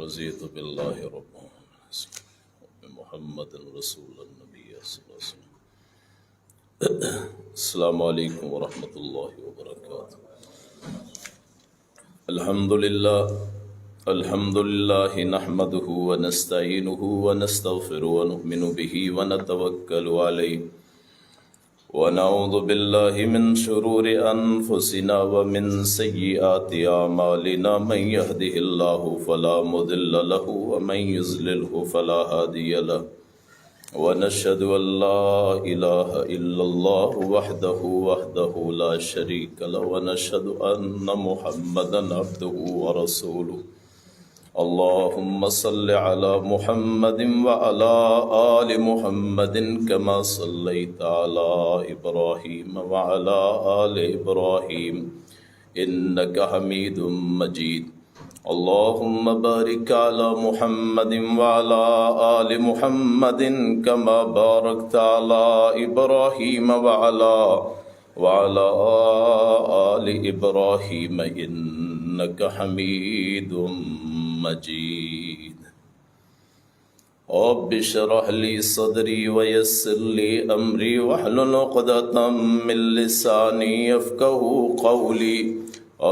رضيت بالله ربا محمد رسول النبي صلى الله عليه وسلم. السلام عليكم ورحمة الله وبركاته. الحمد لله نحمده ونستعينه ونستغفره ونؤمن به ونتوكل عليه ونعوذ بالله من شرور أنفسنا ومن سيئات أعمالنا من يهده الله فلا مضل له ومن يضلله فلا هادي له ونشهد أن لا إله إلا الله وحده لا شريك له ونشهد أن محمدا عبده ورسوله. اللهم صل على محمد وعلى آل محمد كما صليت على إبراهيم وعلى آل إبراهيم إنك حميد مجيد. اللهم بارك على محمد وعلى آل محمد كما باركت على إبراهيم وعلى آل إبراهيم إنك حميد مجيد. رب اشرح لي صدري ويسر لي أمري واحلل عقدة من لساني يفقهوا قولي.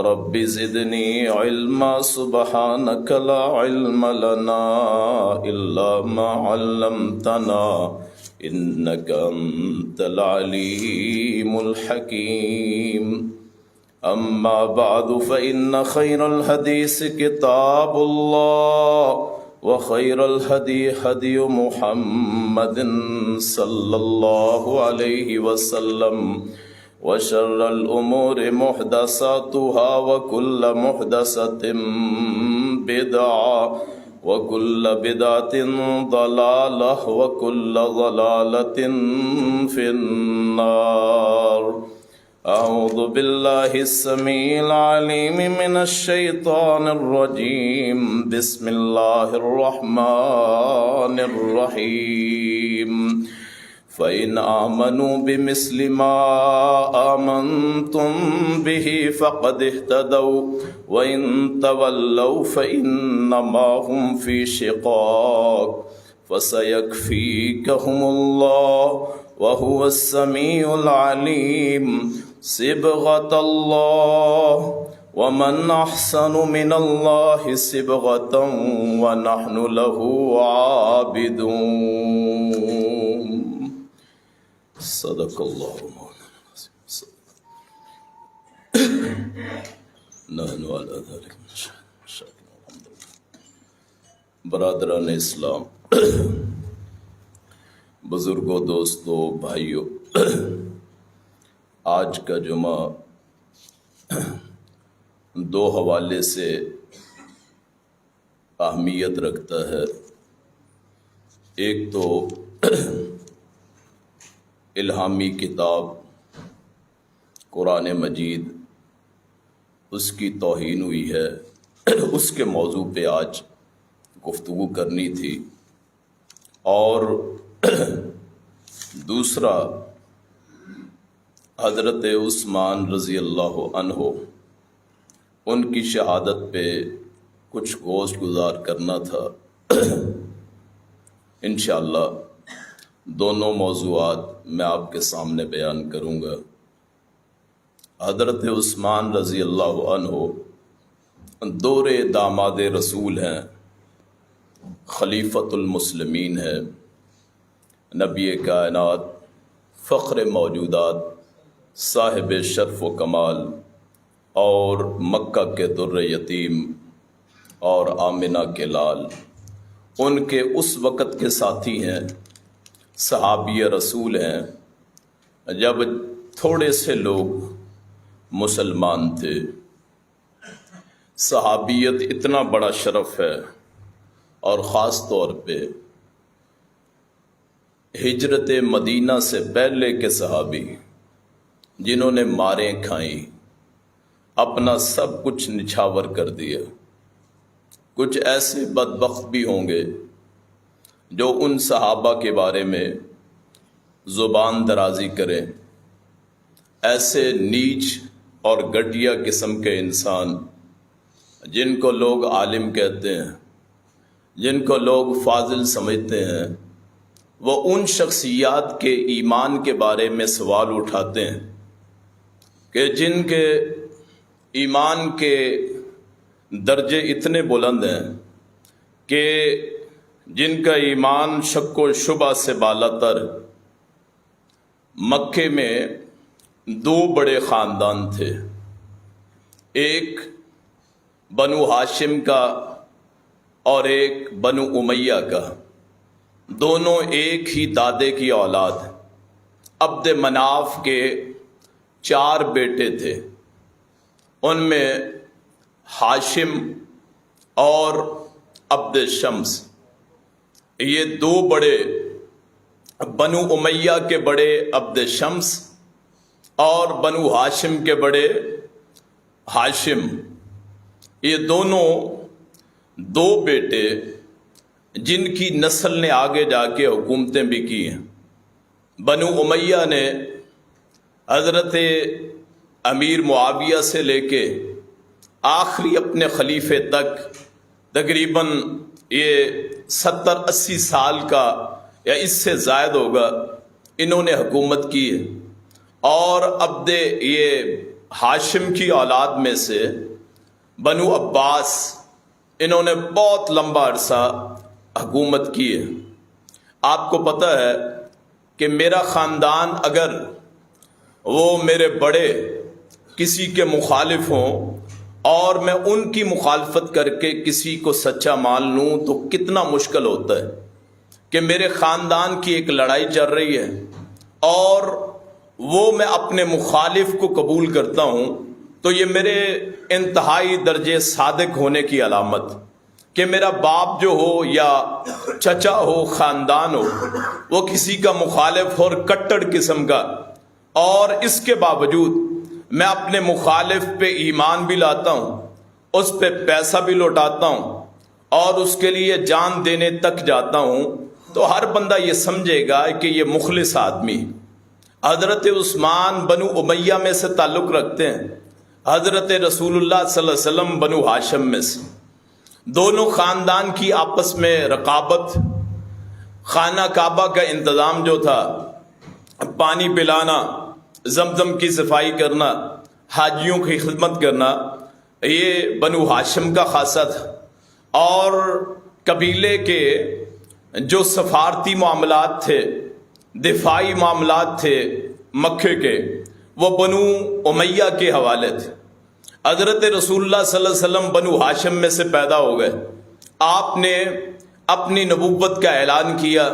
رب زدني علما سبحانك لا علم لنا إلا ما علمتنا إنك أنت العليم الحكيم. أما بعد فإن خير الحديث كتاب الله وخير الهدي هدي محمد صلى الله عليه وسلم وشر الأمور محدثاتها وكل محدثة بدعة وكل بدعة ضلالة وكل ضلالة في النار. أعوذ بالله السميع العليم من الشيطان الرجيم. بسم الله الرحمن الرحيم. فإن آمنوا بمثل ما آمنتم به فقد اهتدوا وإن تولوا فإنما هم في شقاق فسيكفيكهم الله وهو السميع العليم. صبغة الله ومن أحسن من الله صبغة ونحن له عابدون. صدق الله نحن على ذلك من الشاكرين. الحمد لله. برادران اسلام، بزرگوں، دوستوں، بھائیوں، آج کا جمعہ دو حوالے سے اہمیت رکھتا ہے. ایک تو الہامی کتاب قرآن مجید، اس کی توہین ہوئی ہے، اس کے موضوع پہ آج گفتگو کرنی تھی. اور دوسرا حضرت عثمان رضی اللہ عنہ، ان کی شہادت پہ کچھ گوشت گزار کرنا تھا. انشاءاللہ دونوں موضوعات میں آپ کے سامنے بیان کروں گا. حضرت عثمان رضی اللہ عنہ دور داماد رسول ہیں، خلیفۃ المسلمین ہیں، نبی کائنات، فخر موجودات، صاحب شرف و کمال، اور مکہ کے در یتیم اور آمنہ کے لال. ان کے اس وقت کے ساتھی ہیں، صحابی رسول ہیں، جب تھوڑے سے لوگ مسلمان تھے. صحابیت اتنا بڑا شرف ہے، اور خاص طور پہ ہجرت مدینہ سے پہلے کے صحابی جنہوں نے ماریں کھائیں، اپنا سب کچھ نچھاور کر دیا. کچھ ایسے بدبخت بھی ہوں گے جو ان صحابہ کے بارے میں زبان درازی کریں. ایسے نیچ اور گھٹیا قسم کے انسان جن کو لوگ عالم کہتے ہیں، جن کو لوگ فاضل سمجھتے ہیں، وہ ان شخصیات کے ایمان کے بارے میں سوال اٹھاتے ہیں کہ جن کے ایمان کے درجے اتنے بلند ہیں کہ جن کا ایمان شک و شبہ سے بالا تر. مکے میں دو بڑے خاندان تھے، ایک بنو ہاشم کا اور ایک بنو امیہ کا. دونوں ایک ہی دادے کی اولاد. عبد مناف کے 4 بیٹے تھے، ان میں ہاشم اور عبد شمس، یہ 2 بڑے، بنو امیہ کے بڑے عبد شمس اور بنو ہاشم کے بڑے ہاشم، یہ دونوں دو بیٹے جن کی نسل نے آگے جا کے حکومتیں بھی کی ہیں۔ بنو امیہ نے حضرت امیر معاویہ سے لے کے آخری اپنے خلیفے تک تقریباً یہ 70-80 سال کا یا اس سے زائد ہوگا انہوں نے حکومت کی ہے۔ اور عبد یہ ہاشم کی اولاد میں سے بنو عباس، انہوں نے بہت لمبا عرصہ حکومت کی ہے۔ آپ کو پتہ ہے کہ میرا خاندان اگر وہ میرے بڑے کسی کے مخالف ہوں اور میں ان کی مخالفت کر کے کسی کو سچا مان لوں تو کتنا مشکل ہوتا ہے کہ میرے خاندان کی ایک لڑائی چل رہی ہے اور وہ میں اپنے مخالف کو قبول کرتا ہوں تو یہ میرے انتہائی درجے صادق ہونے کی علامت کہ میرا باپ جو ہو یا چچا ہو، خاندان ہو، وہ کسی کا مخالف اور کٹڑ قسم کا، اور اس کے باوجود میں اپنے مخالف پہ ایمان بھی لاتا ہوں، اس پہ پیسہ بھی لوٹاتا ہوں اور اس کے لیے جان دینے تک جاتا ہوں، تو ہر بندہ یہ سمجھے گا کہ یہ مخلص آدمی۔ حضرت عثمان بنو امیہ میں سے تعلق رکھتے ہیں، حضرت رسول اللہ صلی اللہ علیہ وسلم بنو ہاشم میں سے۔ دونوں خاندان کی آپس میں رقابت، خانہ کعبہ کا انتظام جو تھا، پانی پلانا، زمزم کی صفائی کرنا، حاجیوں کی خدمت کرنا، یہ بنو ہاشم کا خاصہ تھا۔ اور قبیلے کے جو سفارتی معاملات تھے، دفاعی معاملات تھے مکے کے، وہ بنو امیہ کے حوالے تھے۔ حضرت رسول اللہ صلی اللہ علیہ وسلم بنو ہاشم میں سے پیدا ہو گئے، آپ نے اپنی نبوت کا اعلان کیا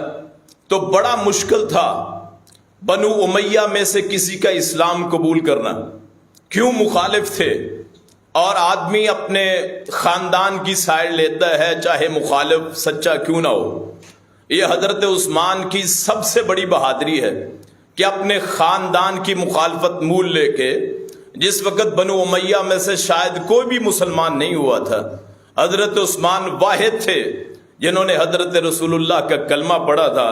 تو بڑا مشکل تھا بنو امیہ میں سے کسی کا اسلام قبول کرنا، کیوں مخالف تھے۔ اور آدمی اپنے خاندان کی سائڈ لیتا ہے چاہے مخالف سچا کیوں نہ ہو۔ یہ حضرت عثمان کی سب سے بڑی بہادری ہے کہ اپنے خاندان کی مخالفت مول لے کے، جس وقت بنو امیہ میں سے شاید کوئی بھی مسلمان نہیں ہوا تھا، حضرت عثمان واحد تھے جنہوں نے حضرت رسول اللہ کا کلمہ پڑھا تھا۔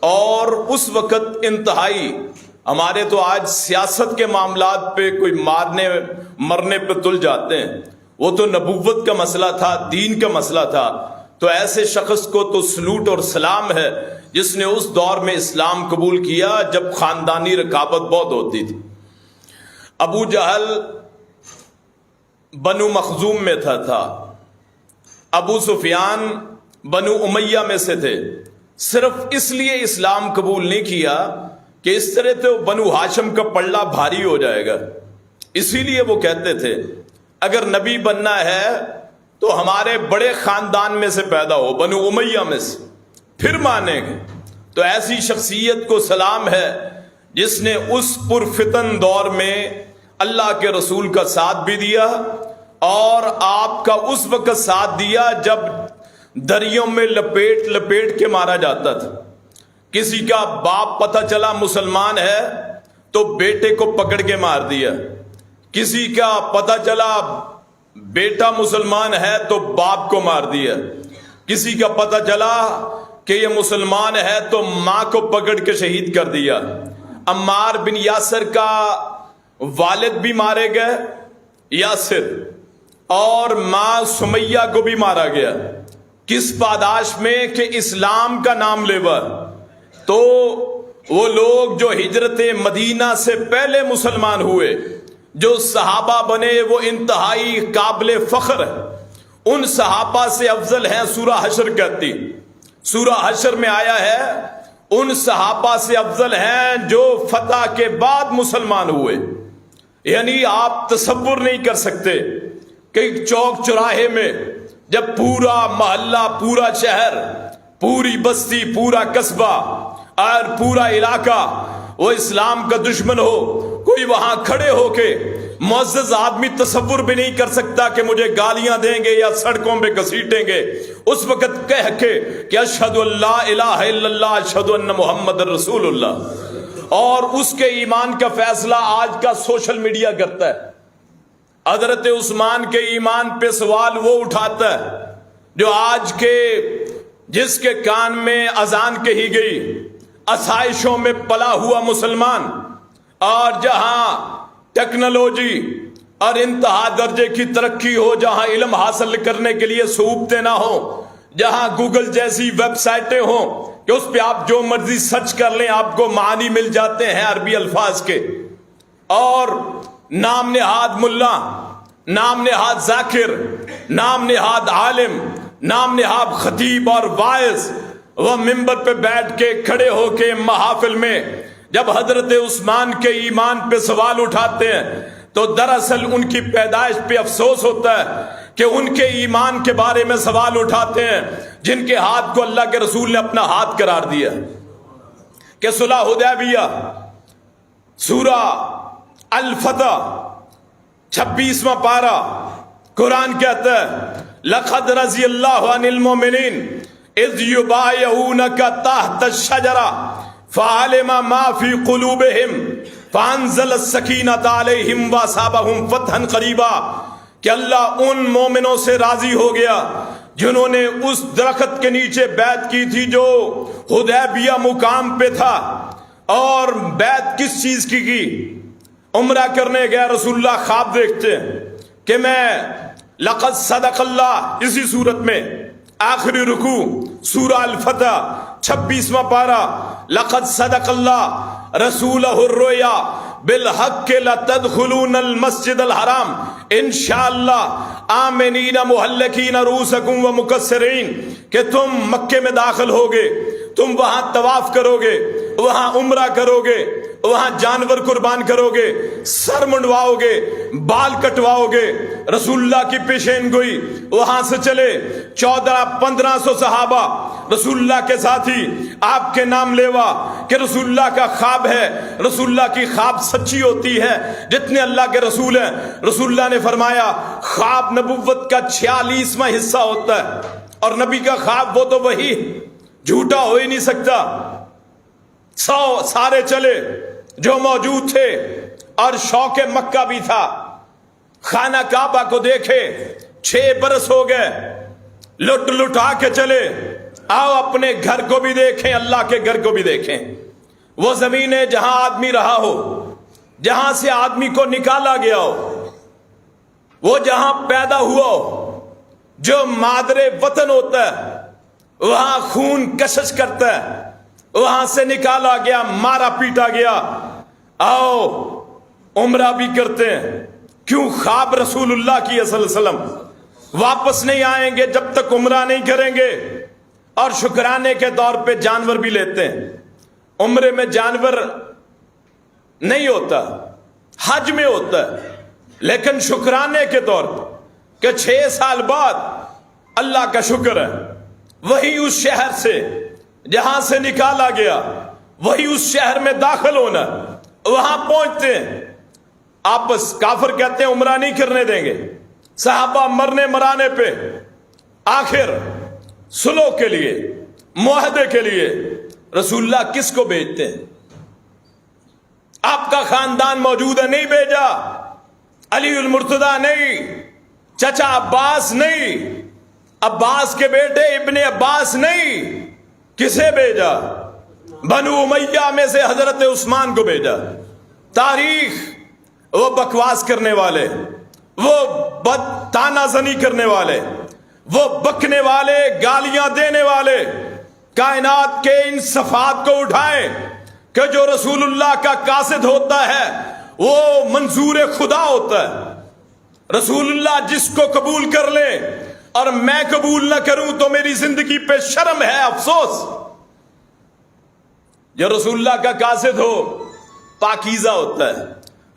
اور اس وقت انتہائی، ہمارے تو آج سیاست کے معاملات پہ کوئی مارنے مرنے پہ تل جاتے ہیں، وہ تو نبوت کا مسئلہ تھا، دین کا مسئلہ تھا، تو ایسے شخص کو تو سلوٹ اور سلام ہے جس نے اس دور میں اسلام قبول کیا جب خاندانی رقابت بہت ہوتی تھی۔ ابو جہل بنو مخزوم میں تھا، ابو سفیان بنو امیہ میں سے تھے، صرف اس لیے اسلام قبول نہیں کیا کہ اس طرح تو بنو ہاشم کا پلڑا بھاری ہو جائے گا، اسی لیے وہ کہتے تھے اگر نبی بننا ہے تو ہمارے بڑے خاندان میں سے پیدا ہو، بنو امیہ میں سے، پھر مانیں گے۔ تو ایسی شخصیت کو سلام ہے جس نے اس پرفتن دور میں اللہ کے رسول کا ساتھ بھی دیا اور آپ کا اس وقت ساتھ دیا جب دریوں میں لپیٹ لپیٹ کے مارا جاتا تھا۔ کسی کا باپ پتہ چلا مسلمان ہے تو بیٹے کو پکڑ کے مار دیا، کسی کا پتہ چلا بیٹا مسلمان ہے تو باپ کو مار دیا، کسی کا پتہ چلا کہ یہ مسلمان ہے تو ماں کو پکڑ کے شہید کر دیا۔ عمار بن یاسر کا والد بھی مارے گئے، یاسر، اور ماں سمیہ کو بھی مارا گیا۔ کس پاداش میں کہ اسلام کا نام لیوا۔ تو وہ لوگ جو ہجرت مدینہ سے پہلے مسلمان ہوئے، جو صحابہ بنے، وہ انتہائی قابل فخر ہے، ان صحابہ سے افضل ہیں۔ سورہ حشر کہتی، سورہ حشر میں آیا ہے ان صحابہ سے افضل ہیں جو فتح کے بعد مسلمان ہوئے۔ یعنی آپ تصور نہیں کر سکتے کہ چوک چوراہے میں جب پورا محلہ، پورا شہر، پوری بستی، پورا قصبہ اور پورا علاقہ وہ اسلام کا دشمن ہو، کوئی وہاں کھڑے ہو کے معزز آدمی تصور بھی نہیں کر سکتا کہ مجھے گالیاں دیں گے یا سڑکوں پہ گھسیٹیں گے، اس وقت کہہ کے کہ اشہد ان لا الہ الا اللہ اشہد ان محمد رسول اللہ، اور اس کے ایمان کا فیصلہ آج کا سوشل میڈیا کرتا ہے۔ حضرت عثمان کے ایمان پہ سوال وہ اٹھاتا ہے جو آج کے جس کے کان میں اذان کہی گئی آسائشوں میں پلا ہوا مسلمان، اور جہاں ٹیکنالوجی اور انتہا درجے کی ترقی ہو، جہاں علم حاصل کرنے کے لیے صعوبتیں نہ ہوں، جہاں گوگل جیسی ویب سائٹیں ہوں کہ اس پہ آپ جو مرضی سرچ کر لیں آپ کو معانی مل جاتے ہیں عربی الفاظ کے، اور نام نہاد ملا، نام نہاد ذاکر، نام نہاد عالم، نام نہاد خطیب اور واعظ، وہ ممبر پہ بیٹھ کے کھڑے ہو کے محافل میں جب حضرت عثمان کے ایمان پہ سوال اٹھاتے ہیں تو دراصل ان کی پیدائش پہ افسوس ہوتا ہے کہ ان کے ایمان کے بارے میں سوال اٹھاتے ہیں جن کے ہاتھ کو اللہ کے رسول نے اپنا ہاتھ قرار دیا کہ صلح حدیبیہ سورہ الفتح 26واں پارہ قرآن کہتا ہے لقد رضی اللہ عن المؤمنین اذ یبایعونک تحت الشجرہ فعلم ما فی قلوبہم فانزل السکینۃ علیہم واصابہم فتحا قریبا، کہ اللہ ان مومنوں سے راضی ہو گیا جنہوں نے اس درخت کے نیچے بیعت کی تھی جو حدیبیہ مقام پہ تھا، اور بیعت کس چیز کی عمرہ کرنے گیا رسول اللہ خواب دیکھتے ہیں کہ میں لقد صدق اللہ، اسی صورت میں آخری رکوع سورہ الفتح 26واں پارہ، لقد صدق اللہ رسولہ الرؤیا بالحق لتدخلون المسجد الحرام انشاءاللہ آمنین محلقین رؤوسکم ومقصرین، کہ تم مکے میں داخل ہوگے، تم وہاں طواف کرو گے، وہاں عمرہ کرو گے، وہاں جانور قربان کرو گے، سر منڈواؤ گے، بال کٹواؤ گے، رسول اللہ کی پیشین گوئی وہاں سے چلے 1400-1500 صحابہ رسول اللہ کے ساتھی، آپ کے نام لیوا کہ رسول اللہ کا خواب ہے، رسول اللہ کی خواب سچی ہوتی ہے، جتنے اللہ کے رسول ہیں رسول اللہ نے فرمایا خواب نبوت کا 46واں حصہ ہوتا ہے، اور نبی کا خواب وہ تو وہی جھوٹا ہو ہی نہیں سکتا۔ 100 سارے چلے جو موجود تھے، اور شوق مکہ بھی تھا، خانہ کعبہ کو دیکھے 6 برس ہو گئے، لٹ لٹا کے چلے، آؤ اپنے گھر کو بھی دیکھیں، اللہ کے گھر کو بھی دیکھیں، وہ زمینیں جہاں آدمی رہا ہو، جہاں سے آدمی کو نکالا گیا ہو، وہ جہاں پیدا ہوا ہو، جو مادر وطن ہوتا ہے وہاں خون کشش کرتا ہے، وہاں سے نکالا گیا، مارا پیٹا گیا، آؤ عمرہ بھی کرتے ہیں۔ کیوں؟ خواب رسول اللہ کی صلی اللہ علیہ وسلم واپس نہیں آئیں گے جب تک عمرہ نہیں کریں گے، اور شکرانے کے طور پہ جانور بھی لیتے ہیں۔ عمرے میں جانور نہیں ہوتا، حج میں ہوتا ہے، لیکن شکرانے کے طور پہ کہ 6 سال بعد اللہ کا شکر ہے، وہی اس شہر سے جہاں سے نکالا گیا، وہی اس شہر میں داخل ہونا، وہاں پہنچتے ہیں، آپس کافر کہتے ہیں عمرہ نہیں کرنے دیں گے، صحابہ مرنے مرانے پہ آخر صلح کے لیے، معاہدے کے لیے رسول اللہ کس کو بھیجتے ہیں؟ آپ کا خاندان موجود ہے، نہیں بھیجا، علی المرتضیٰ نہیں، چچا عباس نہیں، عباس کے بیٹے ابن عباس نہیں، کسے بھیجا؟ بنو امیہ میں سے حضرت عثمان کو بھیجا۔ تاریخ وہ بکواس کرنے والے، وہ تانا زنی کرنے والے، وہ بکنے والے، گالیاں دینے والے کائنات کے ان صفات کو اٹھائے کہ جو رسول اللہ کا قاصد ہوتا ہے وہ منظور خدا ہوتا ہے۔ رسول اللہ جس کو قبول کر لے اور میں قبول نہ کروں تو میری زندگی پہ شرم ہے، افسوس۔ جو رسول اللہ کا قاصد ہو پاکیزہ ہوتا ہے،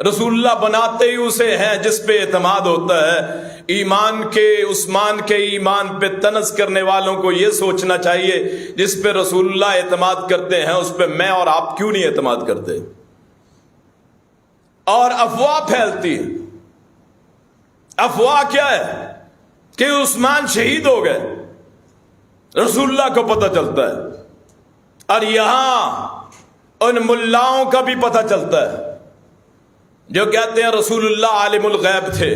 رسول اللہ بناتے ہی اسے ہیں جس پہ اعتماد ہوتا ہے۔ ایمان کے عثمان کے ایمان پہ طنز کرنے والوں کو یہ سوچنا چاہیے جس پہ رسول اللہ اعتماد کرتے ہیں اس پہ میں اور آپ کیوں نہیں اعتماد کرتے؟ اور افواہ پھیلتی ہے۔ افواہ کیا ہے کہ عثمان شہید ہو گئے، رسول اللہ کو پتہ چلتا ہے، اور یہاں ان ملاؤں کا بھی پتہ چلتا ہے جو کہتے ہیں رسول اللہ عالم الغیب تھے۔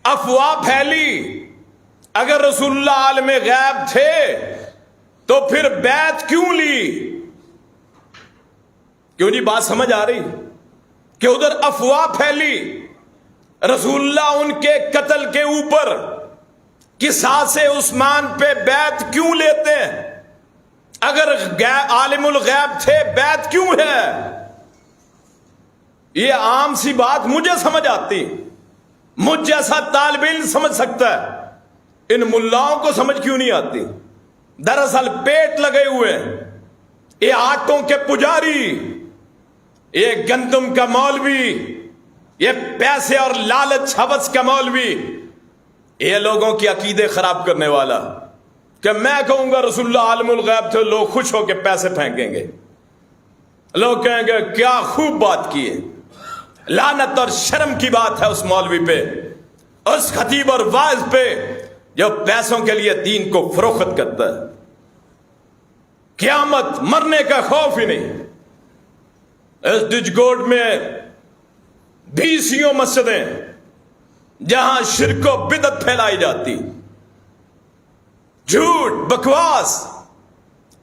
افواہ پھیلی، اگر رسول اللہ عالم غیب تھے تو پھر بیعت کیوں لی؟ کیوں جی بات سمجھ آ رہی کہ ادھر افواہ پھیلی، رسول اللہ ان کے قتل کے اوپر قصاص عثمان پہ بیعت کیوں لیتے ہیں؟ اگر عالم الغیب تھے بیعت کیوں ہے؟ یہ عام سی بات مجھے سمجھ آتی، مجھ جیسا طالب علم سمجھ سکتا ہے، ان ملاؤں کو سمجھ کیوں نہیں آتی؟ دراصل پیٹ لگے ہوئے ہیں، یہ آٹوں کے پجاری، یہ گندم کا مولوی، یہ پیسے اور لالچ ہوس کا مولوی، یہ لوگوں کی عقیدے خراب کرنے والا کہ میں کہوں گا رسول اللہ عالم الغیب تھے، لوگ خوش ہو کے پیسے پھینکیں گے، لوگ کہیں گے کیا خوب بات کی ہے۔ لعنت اور شرم کی بات ہے اس مولوی پہ، اس خطیب اور واعظ پہ جو پیسوں کے لیے دین کو فروخت کرتا ہے۔ قیامت مرنے کا خوف ہی نہیں۔ اس ڈجگوڈ میں 20 مسجدیں جہاں شرک و بدعت پھیلائی جاتی، جھوٹ، بکواس،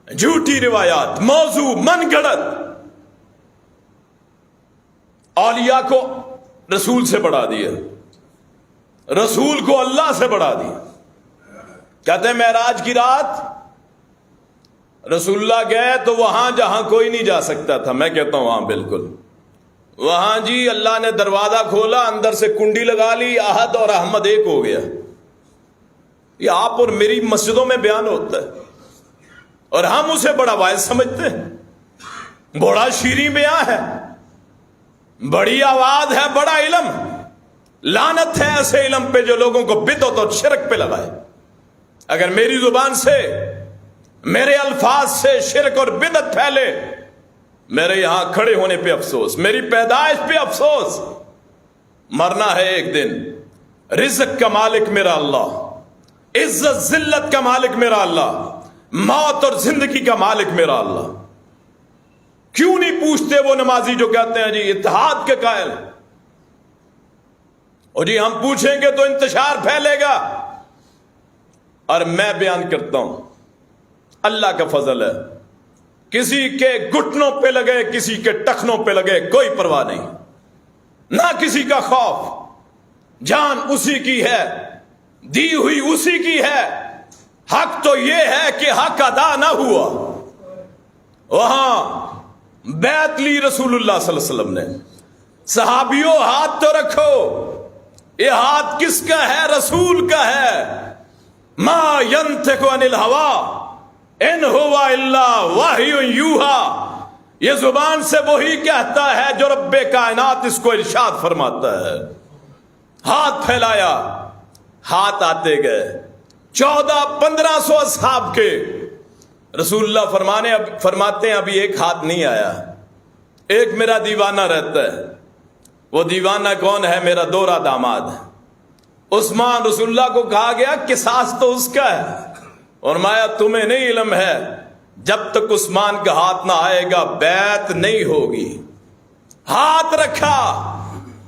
جھوٹی روایات، موضوع من گھڑت، اولیاء کو رسول سے بڑھا دیا، رسول کو اللہ سے بڑھا دیا۔ کہتے ہیں معراج کی رات رسول اللہ گئے تو وہاں جہاں کوئی نہیں جا سکتا تھا، میں کہتا ہوں ہاں بالکل، وہاں جی اللہ نے دروازہ کھولا، اندر سے کنڈی لگا لی، احد اور احمد ایک ہو گیا۔ یہ آپ اور میری مسجدوں میں بیان ہوتا ہے اور ہم اسے بڑا واعظ سمجھتے ہیں، بڑا شیریں بیان ہے، بڑی آواز ہے، بڑا علم۔ لعنت ہے ایسے علم پہ جو لوگوں کو بدعت اور شرک پہ لگائے۔ اگر میری زبان سے، میرے الفاظ سے شرک اور بدعت پھیلے، میرے یہاں کھڑے ہونے پہ افسوس، میری پیدائش پہ افسوس۔ مرنا ہے ایک دن، رزق کا مالک میرا اللہ، عزت ذلت کا مالک میرا اللہ، موت اور زندگی کا مالک میرا اللہ۔ کیوں نہیں پوچھتے وہ نمازی جو کہتے ہیں جی اتحاد کے قائل، اور جی ہم پوچھیں گے تو انتشار پھیلے گا؟ اور میں بیان کرتا ہوں اللہ کا فضل ہے، کسی کے گھٹنوں پہ لگے، کسی کے ٹخنوں پہ لگے، کوئی پرواہ نہیں، نہ کسی کا خوف، جان اسی کی ہے، دی ہوئی اسی کی ہے۔ حق تو یہ ہے کہ حق ادا نہ ہوا، وہاں بیعت لی رسول اللہ صلی اللہ علیہ وسلم نے۔ صحابیوں ہاتھ تو رکھو، یہ ہاتھ کس کا ہے؟ رسول کا ہے۔ ما ینطق عن الہوی ان هو الا وحی یوحی، یہ زبان سے وہی کہتا ہے جو رب کائنات اس کو ارشاد فرماتا ہے۔ ہاتھ پھیلایا، ہاتھ آتے گئے، 1400-1500 اصحاب کے۔ رسول اللہ فرماتے ہیں ابھی ایک ہاتھ نہیں آیا، ایک میرا دیوانہ رہتا ہے۔ وہ دیوانہ کون ہے؟ میرا دورہ داماد عثمان۔ رسول اللہ کو کہا گیا قصاص تو اس کا ہے، اور فرمایا تمہیں نہیں علم ہے، جب تک عثمان کا ہاتھ نہ آئے گا بیعت نہیں ہوگی۔ ہاتھ رکھا،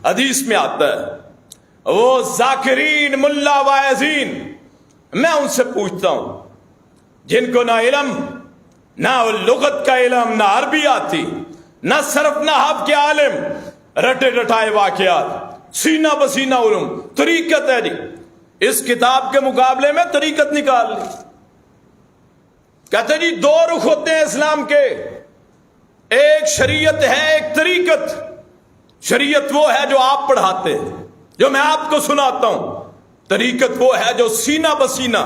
حدیث میں آتا ہے وہ ذاکرین ملا واعظین، میں ان سے پوچھتا ہوں جن کو نہ علم، نہ لغت کا علم، نہ عربی آتی، نہ صرف نحو کے عالم، رٹے رٹائے واقعات، سینہ بسینہ علم، طریقت ہے جی، اس کتاب کے مقابلے میں طریقت نکال لی۔ کہتے جی 2 رخ ہوتے ہیں اسلام کے، ایک شریعت ہے، ایک طریقت۔ شریعت وہ ہے جو آپ پڑھاتے ہیں، جو میں آپ کو سناتا ہوں۔ طریقت وہ ہے جو سینہ بسینہ،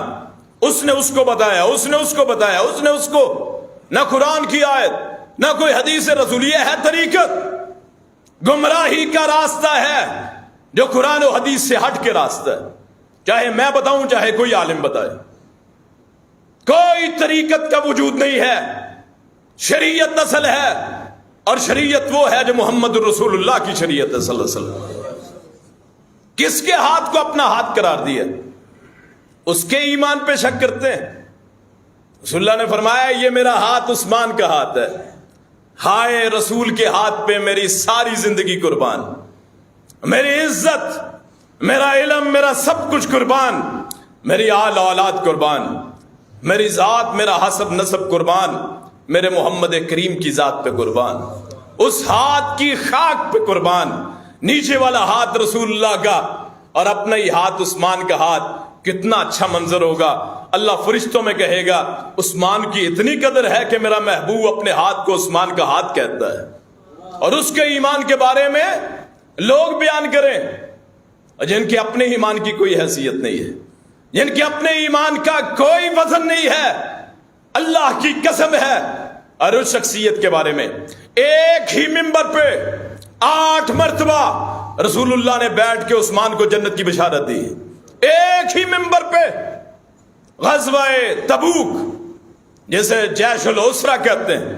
اس نے اس کو بتایا، اس نے اس کو بتایا، اس نے اس کو، نہ قرآن کی آیت نہ کوئی حدیث رسولیہ ہے۔ طریقت گمراہی کا راستہ ہے جو قرآن و حدیث سے ہٹ کے راستہ ہے، چاہے میں بتاؤں چاہے کوئی عالم بتائے۔ کوئی طریقت کا وجود نہیں ہے، شریعت اصل ہے، اور شریعت وہ ہے جو محمد رسول اللہ کی شریعت ہے صلی اللہ علیہ وسلم۔ کس کے ہاتھ کو اپنا ہاتھ قرار دیا؟ اس کے ایمان پہ شک کرتے ہیں۔ رسول اللہ نے فرمایا یہ میرا ہاتھ عثمان کا ہاتھ ہے، ہائے رسول کے ہاتھ پہ میری ساری زندگی قربان، میری عزت، میرا علم، میرا سب کچھ قربان، میری آل اولاد قربان، میری ذات، میرا حسب نسب قربان، میرے محمد کریم کی ذات پہ قربان، اس ہاتھ کی خاک پہ قربان، نیچے والا ہاتھ رسول اللہ کا اور اپنا ہی ہاتھ عثمان کا ہاتھ، کتنا اچھا منظر ہوگا۔ اللہ فرشتوں میں کہے گا عثمان کی اتنی قدر ہے کہ میرا محبوب اپنے ہاتھ کو عثمان کا ہاتھ کہتا ہے، اور اس کے ایمان کے بارے میں لوگ بیان کریں جن کے اپنے ایمان کی کوئی حیثیت نہیں ہے، جن کے اپنے ایمان کا کوئی وزن نہیں ہے، اللہ کی قسم ہے۔ اور اس شخصیت کے بارے میں ایک ہی منبر پہ 8 مرتبہ رسول اللہ نے بیٹھ کے عثمان کو جنت کی بشارت دی، ایک ہی منبر پہ۔ غزوہ تبوک جسے جیش العسرہ کہتے ہیں،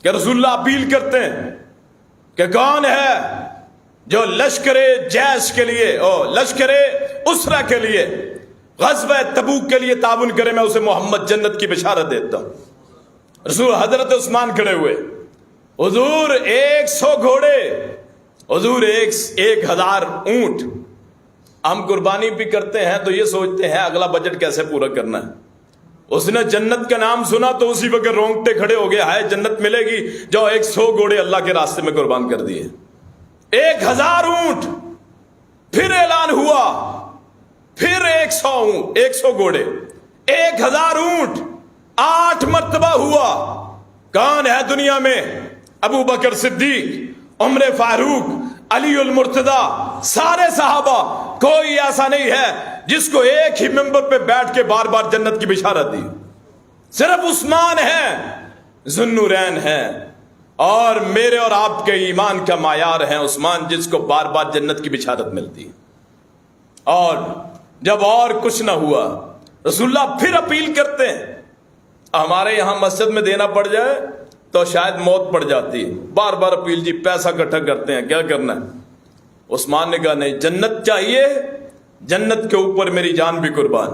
کہ رسول اللہ اپیل کرتے ہیں کہ کون ہے جو لشکر جیش کے لیے اور لشکر اسرہ کے لیے غزوہ تبوک کے لیے تعاون کرے، میں اسے محمد جنت کی بشارت دیتا ہوں۔ رسول حضرت عثمان کھڑے ہوئے، حضور 100 گھوڑے، حضور 1000 اونٹ۔ ہم قربانی بھی کرتے ہیں تو یہ سوچتے ہیں اگلا بجٹ کیسے پورا کرنا ہے۔ اس نے جنت کا نام سنا تو اسی وقت رونگٹے کھڑے ہو گئے، ہائے جنت ملے گی، جو 100 گھوڑے اللہ کے راستے میں قربان کر دیے، 1000 اونٹ۔ پھر اعلان ہوا، پھر 100 گھوڑے، 1000 اونٹ، 8 مرتبہ ہوا۔ کون ہے دنیا میں؟ ابو بکر صدیق، عمر فاروق، علی المرتضی، سارے صحابہ، کوئی ایسا نہیں ہے جس کو ایک ہی منبر پہ بیٹھ کے بار بار جنت کی بشارت دی۔ صرف عثمان ہے، ذوالنورین ہے، اور میرے اور آپ کے ایمان کا معیار ہے عثمان، جس کو بار بار جنت کی بشارت ملتی۔ اور جب اور کچھ نہ ہوا، رسول اللہ پھر اپیل کرتے ہیں۔ ہمارے یہاں مسجد میں دینا پڑ جائے تو شاید موت پڑ جاتی، بار بار اپیل، جی پیسہ اکٹھا کرتے ہیں، کیا کرنا ہے؟ عثمان نے کہا نہیں، جنت چاہیے، جنت کے اوپر میری جان بھی قربان۔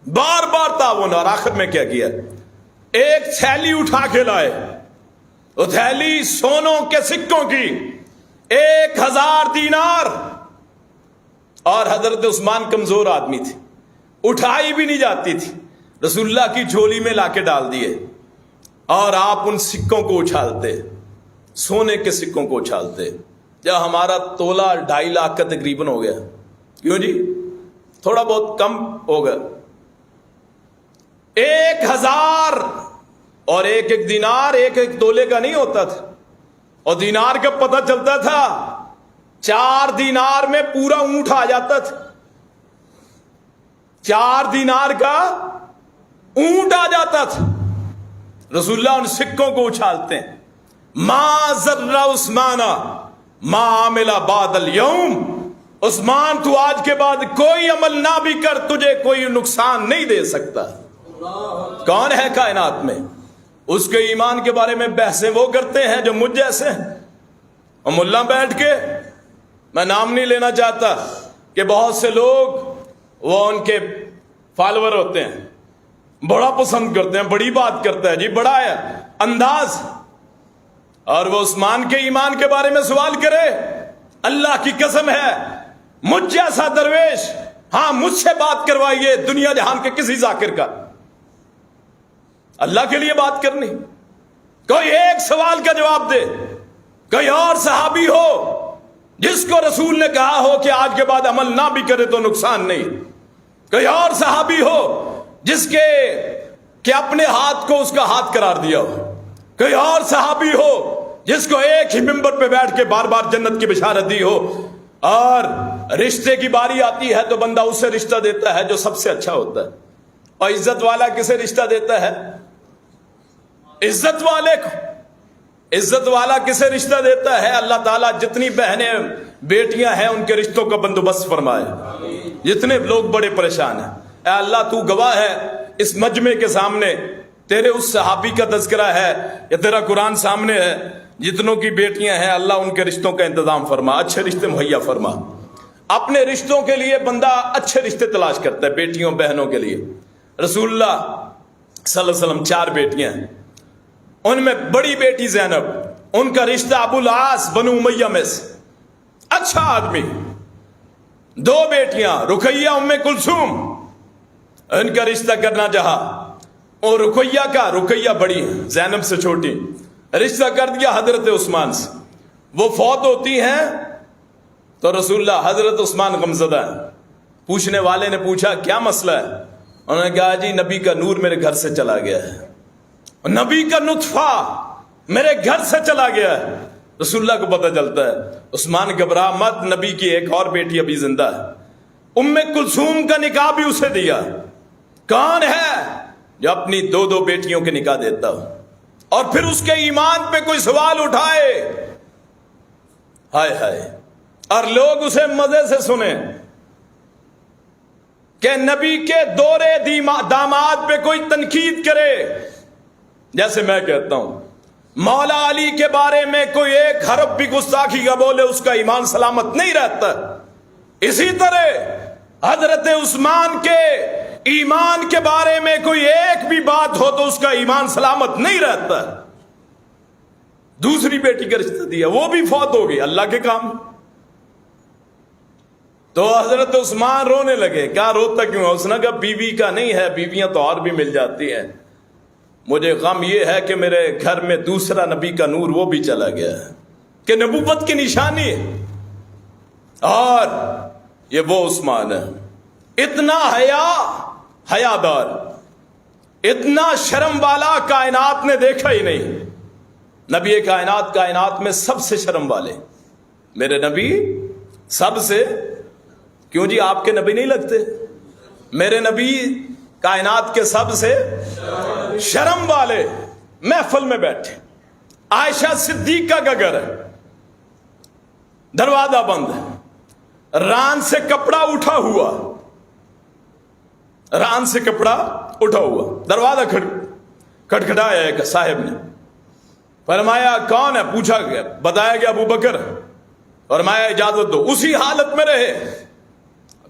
بار بار تعاون، اور آخر میں کیا کیا؟ ایک تھیلی اٹھا کے لائے، وہ تھیلی سونوں کے سکوں کی، 1000 دینار۔ اور حضرت عثمان کمزور آدمی تھی، اٹھائی بھی نہیں جاتی تھی، رسول اللہ کی جھولی میں لا کے ڈال دیے، اور آپ ان سکوں کو اچھالتے، سونے کے سکوں کو اچھالتے۔ جب ہمارا تولہ 2.5 لاکھ کا تقریباً ہو گیا، کیوں جی؟ تھوڑا بہت کم ہوگا۔ 1000 اور ایک دینار ایک تولے کا نہیں ہوتا تھا، اور دینار کا پتہ چلتا تھا 4 دینار میں پورا اونٹ آ جاتا تھا، 4 دینار کا اونٹ آ جاتا تھا۔ رسول اللہ ان سکوں کو اچھالتے ہیں، ما ذر عثمان ما عمل بعد اليوم، عثمان تو آج کے بعد کوئی عمل نہ بھی کر، تجھے کوئی نقصان نہیں دے سکتا۔ کون ہے کائنات میں؟ اس کے ایمان کے بارے میں بحثیں وہ کرتے ہیں جو مجھ جیسے ہیں، اور ملا بیٹھ کے، میں نام نہیں لینا چاہتا، کہ بہت سے لوگ وہ ان کے فالوور ہوتے ہیں، بڑا پسند کرتے ہیں، بڑی بات کرتا ہے جی، بڑا ہے انداز، اور وہ عثمان کے ایمان کے بارے میں سوال کرے، اللہ کی قسم ہے مجھ جیسا درویش، ہاں مجھ سے بات کروائیے دنیا جہان کے کسی ذاکر کا، اللہ کے لیے بات کرنی، کوئی ایک سوال کا جواب دے۔ کوئی اور صحابی ہو جس کو رسول نے کہا ہو کہ آج کے بعد عمل نہ بھی کرے تو نقصان نہیں، کوئی اور صحابی ہو جس کے کہ اپنے ہاتھ کو اس کا ہاتھ قرار دیا ہو، کوئی اور صحابی ہو جس کو ایک ہی منبر پہ بیٹھ کے بار بار جنت کی بشارت دی ہو، اور رشتے کی باری آتی ہے تو بندہ اسے رشتہ دیتا ہے جو سب سے اچھا ہوتا ہے۔ اور عزت والا کسے رشتہ دیتا ہے؟ عزت والے کو۔ عزت والا کسے رشتہ دیتا ہے؟ اللہ تعالیٰ جتنی بہنیں بیٹیاں ہیں ان کے رشتوں کا بندوبست فرمائے، جتنے لوگ بڑے پریشان ہیں، اے اللہ تو گواہ ہے، اس مجمع کے سامنے تیرے اس صحابی کا تذکرہ ہے یا تیرا قرآن سامنے ہے، جتنوں کی بیٹیاں ہیں اللہ ان کے رشتوں کا انتظام فرما، اچھے رشتے مہیا فرما۔ اپنے رشتوں کے لیے بندہ اچھے رشتے تلاش کرتا ہے، بیٹیوں بہنوں کے لیے۔ رسول اللہ صلی اللہ علیہ وسلم 4 بیٹیاں ہیں، ان میں بڑی بیٹی زینب، ان کا رشتہ ابو العاص بنو امیہ میں سے، اچھا آدمی، دو بیٹیاں رقیہ ام کلثوم، ان کا رشتہ کرنا چاہا، اور رقیہ بڑی ہے، زینب سے چھوٹی، رشتہ کر دیا حضرت عثمان سے۔ وہ فوت ہوتی ہیں تو رسول اللہ حضرت عثمان غمزدہ ہیں۔ پوچھنے والے نے پوچھا کیا مسئلہ ہے؟ انہوں نے کہا جی نبی کا نور میرے گھر سے چلا گیا ہے، نبی کا نطفہ میرے گھر سے چلا گیا ہے۔ رسول اللہ کو پتہ چلتا ہے، عثمان گھبرا مت، نبی کی ایک اور بیٹی ابھی زندہ ہے، ام کلثوم کا نکاح بھی اسے دیا۔ کون ہے جو اپنی دو بیٹیوں کے نکاح دیتا ہو اور پھر اس کے ایمان پہ کوئی سوال اٹھائے؟ ہائے ہائے، اور لوگ اسے مزے سے سنیں کہ نبی کے دورے داماد پہ کوئی تنقید کرے۔ جیسے میں کہتا ہوں مولا علی کے بارے میں کوئی ایک حرف بھی گستاخی کا بولے اس کا ایمان سلامت نہیں رہتا، اسی طرح حضرت عثمان کے ایمان کے بارے میں کوئی ایک بھی بات ہو تو اس کا ایمان سلامت نہیں رہتا۔ دوسری بیٹی کا رشتہ دیا، وہ بھی فوت ہو گئی، اللہ کے کام۔ تو حضرت عثمان رونے لگے، کہا روتا کیوں ہے؟ اس نے کہا بیوی کا نہیں ہے، بیویاں تو اور بھی مل جاتی ہیں، مجھے غم یہ ہے کہ میرے گھر میں دوسرا نبی کا نور وہ بھی چلا گیا ہے، کہ نبوت کی نشانی ہے۔ اور یہ وہ عثمان ہے، اتنا حیادار، اتنا شرم والا کائنات نے دیکھا ہی نہیں۔ نبی کائنات میں سب سے شرم والے میرے نبی، سب سے۔ کیوں جی آپ کے نبی نہیں لگتے؟ میرے نبی کائنات کے سب سے شرم والے محفل میں بیٹھے، عائشہ صدیقہ کا گھر ہے، دروازہ بند ہے، ران سے کپڑا اٹھا ہوا، دروازہ کھٹکھٹایا ایک صاحب نے، فرمایا کون ہے؟ پوچھا گیا، بتایا گیا ابو بکر، فرمایا اجازت دو۔ اسی حالت میں رہے،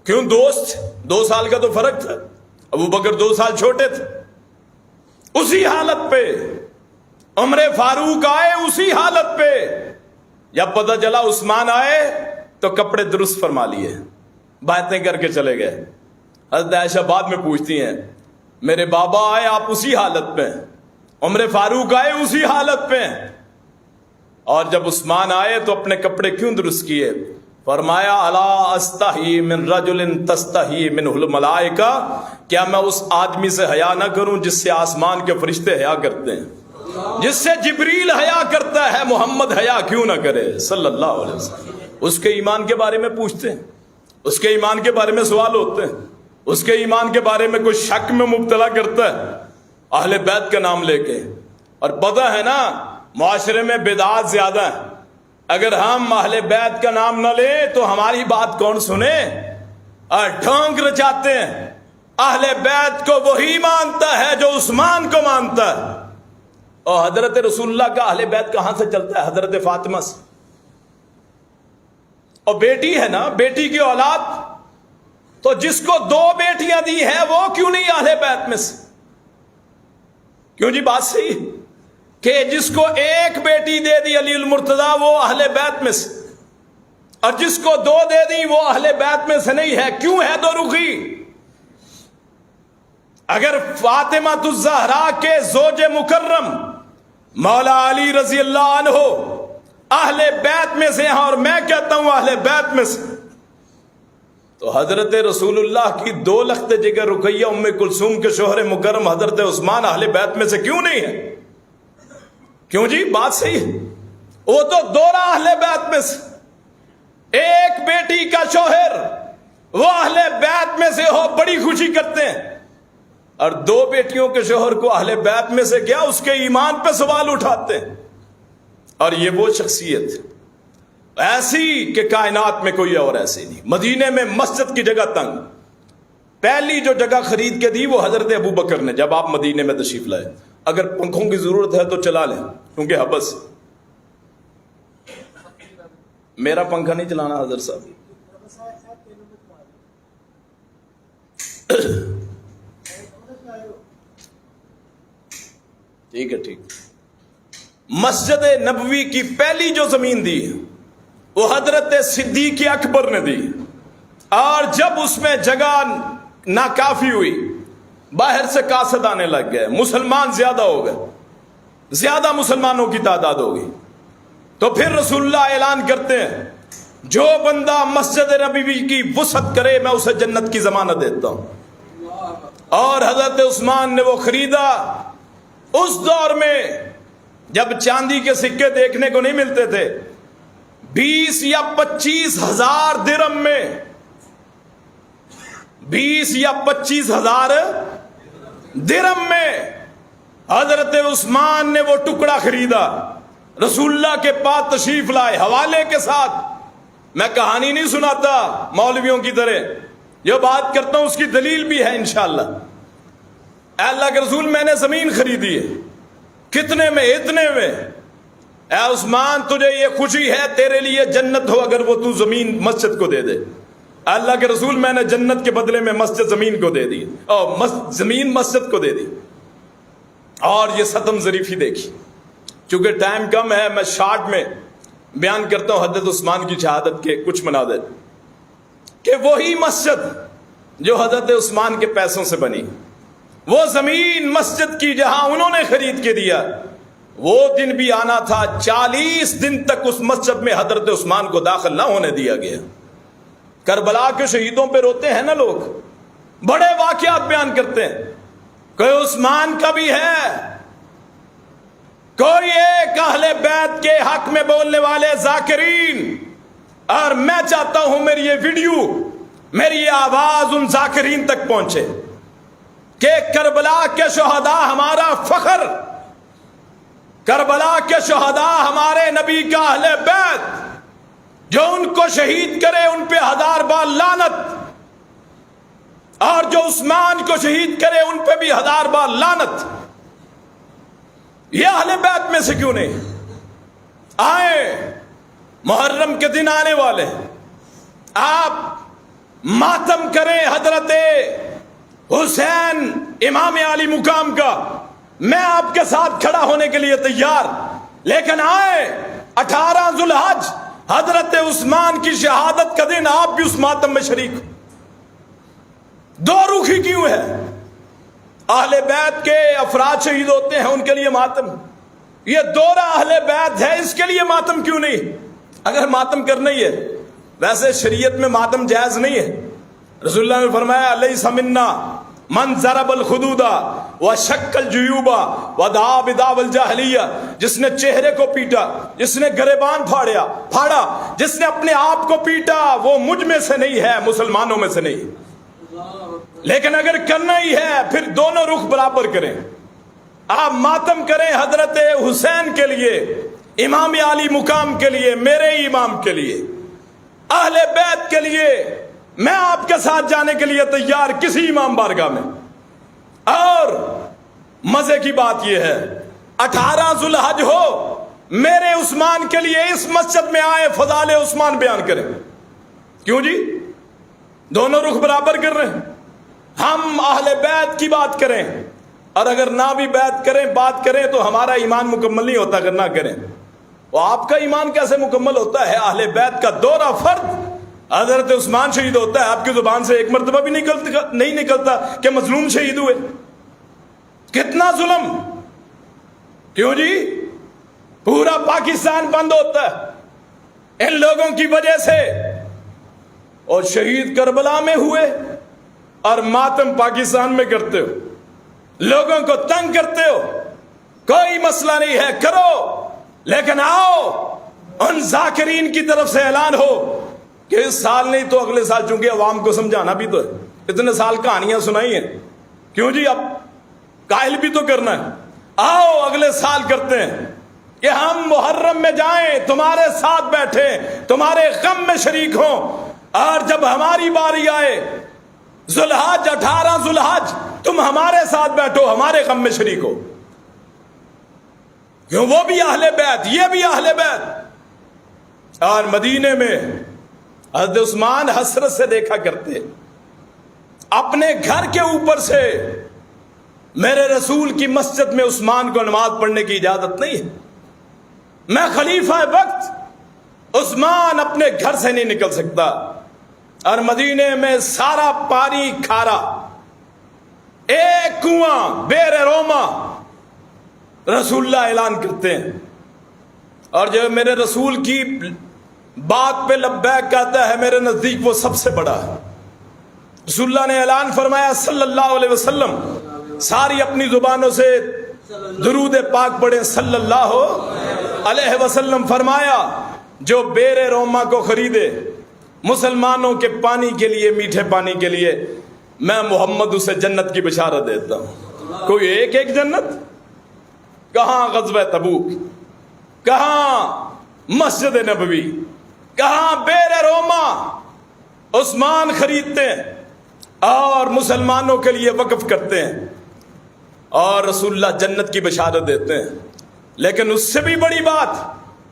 کیوں؟ دوست، 2 سال کا تو فرق تھا، ابو بکر 2 سال چھوٹے تھے۔ اسی حالت پہ عمر فاروق آئے، اسی حالت پہ جب پتہ چلا عثمان آئے تو کپڑے درست فرما لیے، باتیں کر کے چلے گئے۔ حضرت عائشہ بعد میں پوچھتی ہیں میرے بابا آئے آپ اسی حالت پہ، عمر فاروق آئے اسی حالت پہ، اور جب عثمان آئے تو اپنے کپڑے کیوں درست کیے؟ فرمایا الا استحی من رجل تستحی منہ الملائکہ، کیا میں اس آدمی سے حیا نہ کروں جس سے آسمان کے فرشتے حیا کرتے ہیں، جس سے جبریل حیا کرتا ہے، محمد حیا کیوں نہ کرے صلی اللہ علیہ وسلم؟ اس کے ایمان کے بارے میں پوچھتے ہیں، اس کے ایمان کے بارے میں سوال ہوتے ہیں، اس کے ایمان کے بارے میں کوئی شک میں مبتلا کرتا ہے اہل بیت کا نام لے کے۔ اور پتہ ہے نا معاشرے میں بدعات زیادہ ہیں، اگر ہم اہل بیت کا نام نہ لیں تو ہماری بات کون سنے؟ اور ڈھونگ رچاتے ہیں، اہل بیت کو وہی مانتا ہے جو عثمان کو مانتا ہے، اور حضرت رسول اللہ کا اہل بیت کہاں سے چلتا ہے؟ حضرت فاطمہ سے۔ اور بیٹی ہے نا، بیٹی کی اولاد، تو جس کو 2 بیٹیاں دی ہیں وہ کیوں نہیں اہل بیت میں سے؟ کیوں جی بات صحیح کہ جس کو 1 بیٹی دے دی علی المرتضیٰ وہ اہل بیت میں سے، اور جس کو 2 دے دی وہ اہل بیت میں سے نہیں ہے؟ کیوں ہے 2 رخی؟ اگر فاطمہ الزہرا کے زوج مکرم مولا علی رضی اللہ عنہ اہل بیت میں سے ہیں، اور میں کہتا ہوں اہل بیت میں سے، تو حضرت رسول اللہ کی 2 لخت جگر رقیہ ام کلثوم کے شوہر مکرم حضرت عثمان اہل بیت میں سے کیوں نہیں ہے؟ کیوں جی بات صحیح ہے، وہ تو 2 اہل بیت میں سے، 1 بیٹی کا شوہر وہ اہل بیت میں سے ہو بڑی خوشی کرتے ہیں، اور 2 بیٹیوں کے شوہر کو اہل بیت میں سے کیا اس کے ایمان پہ سوال اٹھاتے ہیں۔ اور یہ وہ شخصیت ایسی کہ کائنات میں کوئی اور ایسی نہیں۔ مدینے میں مسجد کی جگہ تنگ، پہلی جو جگہ خرید کے دی وہ حضرت ابو بکر نے جب آپ مدینے میں تشریف لائے۔ اگر پنکھوں کی ضرورت ہے تو چلا لیں، کیونکہ حبس۔ میرا پنکھا نہیں چلانا حضرت صاحب، ٹھیک ہے ٹھیک۔ مسجد نبوی کی پہلی جو زمین دی وہ حضرت صدیق اکبر نے دی، اور جب اس میں جگہ ناکافی ہوئی، باہر سے قاصد آنے لگ گئے، مسلمان زیادہ ہو گئے، زیادہ مسلمانوں کی تعداد ہوگی، تو پھر رسول اللہ اعلان کرتے ہیں جو بندہ مسجد نبوی کی وسعت کرے میں اسے جنت کی ضمانت دیتا ہوں۔ اور حضرت عثمان نے وہ خریدا۔ اس دور میں جب چاندی کے سکے دیکھنے کو نہیں ملتے تھے، 20 یا 25 ہزار درہم میں 20 یا 25 ہزار درہم میں حضرت عثمان نے وہ ٹکڑا خریدا، رسول اللہ کے پاس تشریف لائے حوالے کے ساتھ۔ میں کہانی نہیں سناتا مولویوں کی طرح، جو بات کرتا ہوں اس کی دلیل بھی ہے انشاءاللہ۔ اے اللہ کے رسول، میں نے زمین خریدی ہے۔ کتنے میں؟ اتنے میں۔ اے عثمان، تجھے یہ خوشی ہے تیرے لیے جنت ہو اگر وہ تو زمین مسجد کو دے دے۔ اللہ کے رسول، میں نے جنت کے بدلے میں مسجد زمین کو دے دی، اور زمین مسجد کو دے دی۔ اور یہ ستم ظریفی دیکھی، چونکہ ٹائم کم ہے میں شارٹ میں بیان کرتا ہوں حضرت عثمان کی شہادت کے کچھ مناظر، کہ وہی مسجد جو حضرت عثمان کے پیسوں سے بنی، وہ زمین مسجد کی جہاں انہوں نے خرید کے دیا، وہ دن بھی آنا تھا 40 دن تک اس مسجد میں حضرت عثمان کو داخل نہ ہونے دیا گیا۔ کربلا کے شہیدوں پہ روتے ہیں نا لوگ، بڑے واقعات بیان کرتے ہیں، کوئی عثمان کا بھی ہے، کوئی ایک اہل بیت کے حق میں بولنے والے ذاکرین، اور میں چاہتا ہوں میری یہ ویڈیو، میری یہ آواز ان ذاکرین تک پہنچے کہ کربلا کے شہداء ہمارا فخر، کربلا کے شہداء ہمارے نبی کا اہل بیت، جو ان کو شہید کرے ان پہ 1000 بار لعنت، اور جو عثمان کو شہید کرے ان پہ بھی 1000 بار لعنت۔ یہ اہل بیت میں سے کیوں نہیں؟ آئے، محرم کے دن آنے والے، آپ ماتم کریں حضرت حسین امام علی مقام کا، میں آپ کے ساتھ کھڑا ہونے کے لیے تیار، لیکن آئے 18 ذوالحج حضرت عثمان کی شہادت کا دن آپ بھی اس ماتم میں شریک۔ دو رخی کیوں ہے؟ اہل بیت کے افراد شہید ہوتے ہیں ان کے لیے ماتم، یہ دورہ اہل بیت ہے اس کے لیے ماتم کیوں نہیں؟ اگر ماتم کرنا ہی ہے، ویسے شریعت میں ماتم جائز نہیں ہے۔ رسول اللہ نے فرمایا لیس منا من ضرب الخدود وشق الجیوب ودعا بدعوى الجاہلیہ، جس نے چہرے کو پیٹا، جس نے گریبان پھاڑا، جس نے اپنے آپ کو پیٹا، وہ مجھ میں سے نہیں ہے، مسلمانوں میں سے نہیں۔ لیکن اگر کرنا ہی ہے پھر دونوں رخ برابر کریں، آپ ماتم کریں حضرت حسین کے لیے، امام علی مقام کے لیے، میرے امام کے لیے، اہل بیت کے لیے، میں آپ کے ساتھ جانے کے لیے تیار کسی امام بارگاہ میں۔ اور مزے کی بات یہ ہے 18 ذوالحج ہو، میرے عثمان کے لیے اس مسجد میں آئے فضائل عثمان بیان کریں۔ کیوں جی؟ دونوں رخ برابر کر رہے ہیں۔ ہم اہل بیت کی بات کریں، اور اگر نہ بھی بیت کریں بات کریں تو ہمارا ایمان مکمل نہیں ہوتا اگر نہ کریں۔ وہ آپ کا ایمان کیسے مکمل ہوتا ہے؟ اہل بیت کا دورہ فرد حضرت عثمان شہید ہوتا ہے، آپ کی زبان سے ایک مرتبہ بھی نہیں نکلتا کہ مظلوم شہید ہوئے۔ کتنا ظلم! کیوں جی؟ پورا پاکستان بند ہوتا ہے ان لوگوں کی وجہ سے، اور شہید کربلا میں ہوئے اور ماتم پاکستان میں کرتے ہو، لوگوں کو تنگ کرتے ہو۔ کوئی مسئلہ نہیں ہے، کرو، لیکن آؤ ان ذاکرین کی طرف سے اعلان ہو کہ اس سال نہیں تو اگلے سال، چونکہ عوام کو سمجھانا بھی تو ہے، اتنے سال کہانیاں سنائی ہیں، کیوں جی؟ اب قائل بھی تو کرنا ہے۔ آؤ اگلے سال کرتے ہیں کہ ہم محرم میں جائیں، تمہارے ساتھ بیٹھیں، تمہارے غم میں شریک ہوں، اور جب ہماری باری آئے ذوالحج 18 ذوالحج تم ہمارے ساتھ بیٹھو، ہمارے غم میں شریک ہو۔ کیوں؟ وہ بھی اہل بیت، یہ بھی اہل بیت۔ اور مدینے میں حضرت عثمان حسرت سے دیکھا کرتے، اپنے گھر کے اوپر سے میرے رسول کی مسجد میں عثمان کو نماز پڑھنے کی اجازت نہیں ہے، میں خلیفہ وقت، عثمان اپنے گھر سے نہیں نکل سکتا۔ اور مدینے میں سارا پانی کھارا، ایک کنواں بیر روما۔ رسول اللہ اعلان کرتے ہیں، اور جو میرے رسول کی بات پہ لبیک کہتا ہے میرے نزدیک وہ سب سے بڑا ہے۔ رسول اللہ نے اعلان فرمایا صلی اللہ علیہ وسلم، ساری اپنی زبانوں سے درود پاک پڑھیں صلی اللہ علیہ وسلم۔ فرمایا جو بیر روما کو خریدے مسلمانوں کے پانی کے لیے، میٹھے پانی کے لیے، میں محمد اسے جنت کی بشارت دیتا ہوں۔ کوئی ایک ایک جنت؟ کہاں غزوہ تبوک، کہاں مسجد نبوی، کہاں بیر روما۔ عثمان خریدتے ہیں اور مسلمانوں کے لیے وقف کرتے ہیں، اور رسول اللہ جنت کی بشارت دیتے ہیں۔ لیکن اس سے بھی بڑی بات،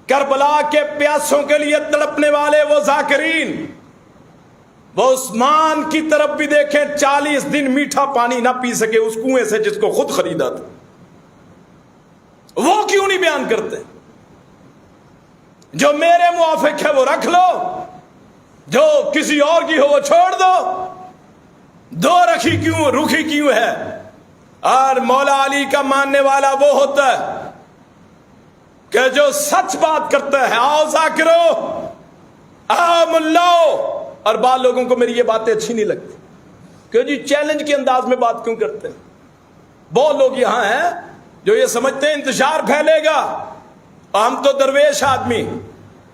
کربلا کے پیاسوں کے لیے تڑپنے والے وہ ذاکرین، وہ عثمان کی طرف بھی دیکھیں، 40 دن میٹھا پانی نہ پی سکے اس کنویں سے جس کو خود خریدا تھا، وہ کیوں نہیں بیان کرتے؟ جو میرے موافق ہے وہ رکھ لو، جو کسی اور کی ہو وہ چھوڑ دو، دو رکھی کیوں ہے؟ اور مولا علی کا ماننے والا وہ ہوتا ہے کہ جو سچ بات کرتا ہے۔ آؤ ذاکرو، آؤ ملاؤ۔ اور بعض لوگوں کو میری یہ باتیں اچھی نہیں لگتی کہ جی چیلنج کے انداز میں بات کیوں کرتے ہیں۔ بہت لوگ یہاں ہیں جو یہ سمجھتے ہیں انتشار پھیلے گا، ہم تو درویش آدمی،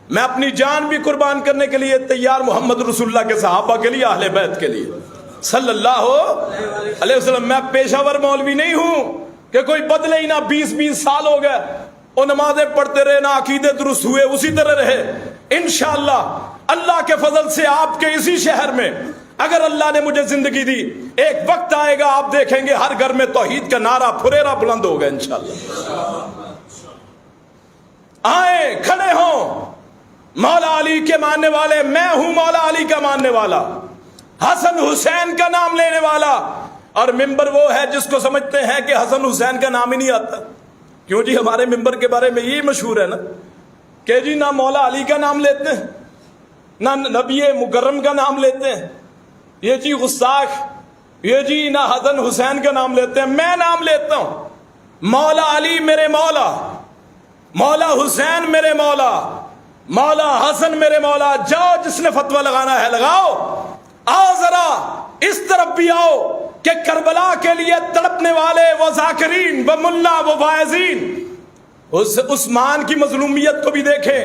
میں اپنی جان بھی قربان کرنے کے لیے تیار، محمد رسول اللہ کے صحابہ کے لیے، اہل بیت کے لیے صلی اللہ علیہ وسلم۔ میں پیشہ ور مولوی نہیں ہوں کہ کوئی بدلے ہی نہ، 20 سال ہو گئے، اور نمازیں پڑھتے رہے، نہ عقیدے درست ہوئے، اسی طرح رہے۔ انشاءاللہ اللہ کے فضل سے آپ کے اسی شہر میں اگر اللہ نے مجھے زندگی دی، ایک وقت آئے گا آپ دیکھیں گے ہر گھر میں توحید کا نعرہ پھریرا بلند ہوگا انشاءاللہ۔ آئیں کھڑے ہوں، مولا علی کے ماننے والے، میں ہوں مولا علی کا ماننے والا، حسن حسین کا نام لینے والا۔ اور ممبر وہ ہے جس کو سمجھتے ہیں کہ حسن حسین کا نام ہی نہیں آتا۔ کیوں جی؟ ہمارے ممبر کے بارے میں یہی مشہور ہے نا کہ جی نہ مولا علی کا نام لیتے ہیں، نہ نبی مکرم کا نام لیتے ہیں، یہ جی غستاخ، یہ جی نہ حسن حسین کا نام لیتے ہیں۔ میں نام لیتا ہوں، مولا علی میرے مولا، مولا حسین میرے مولا، مولا حسن میرے مولا۔ جاؤ جس نے فتویٰ لگانا ہے لگاؤ، آؤ ذرا اس طرف بھی آؤ کہ کربلا کے لیے تڑپنے والے وہ ذاکرین، وہ ملا، وہ واعظین، اس عثمان کی مظلومیت کو بھی دیکھیں